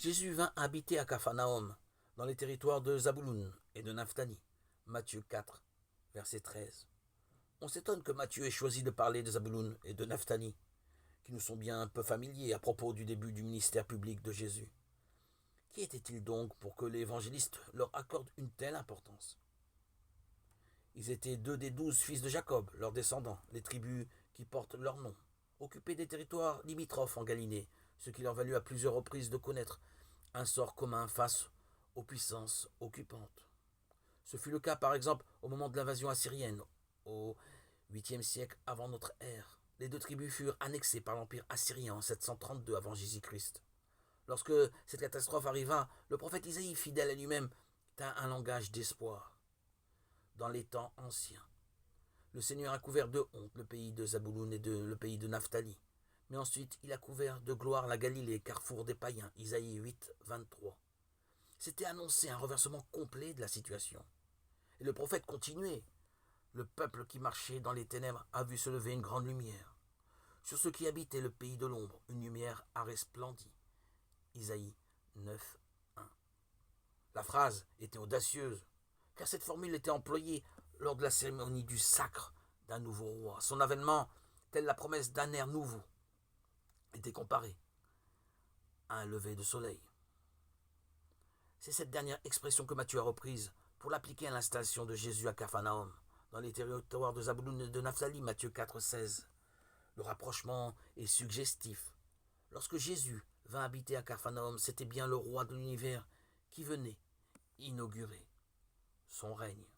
Jésus vint habiter à Capharnaüm, dans les territoires de Zabouloun et de Naphtali. Matthieu 4, verset 13. On s'étonne que Matthieu ait choisi de parler de Zabouloun et de Naphtali, qui nous sont bien peu familiers à propos du début du ministère public de Jésus. Qui était-il donc pour que l'évangéliste leur accorde une telle importance? Ils étaient 2 des 12 fils de Jacob, leurs descendants, les tribus qui portent leur nom, occupés des territoires limitrophes en Galilée, ce qui leur valut à plusieurs reprises de connaître un sort commun face aux puissances occupantes. Ce fut le cas par exemple au moment de l'invasion assyrienne, au 8e siècle avant notre ère. Les 2 tribus furent annexées par l'Empire assyrien en 732 avant Jésus-Christ. Lorsque cette catastrophe arriva, le prophète Isaïe, fidèle à lui-même, tint un langage d'espoir. Dans les temps anciens, le Seigneur a couvert de honte le pays de Zabouloun et le pays de Naphtali. Mais ensuite, il a couvert de gloire la Galilée, carrefour des païens, Isaïe 8, 23. C'était annoncer un renversement complet de la situation. Et le prophète continuait. Le peuple qui marchait dans les ténèbres a vu se lever une grande lumière. Sur ceux qui habitaient le pays de l'ombre, une lumière a resplendi. Isaïe 9, 1. La phrase était audacieuse, car cette formule était employée lors de la cérémonie du sacre d'un nouveau roi. Son avènement, telle la promesse d'un air nouveau, était comparé à un lever de soleil. C'est cette dernière expression que Matthieu a reprise pour l'appliquer à l'installation de Jésus à Capharnaüm, dans les territoires de Zabouloun et de Naphtali, Matthieu 4, 16. Le rapprochement est suggestif. Lorsque Jésus vint habiter à Capharnaüm, c'était bien le roi de l'univers qui venait inaugurer son règne.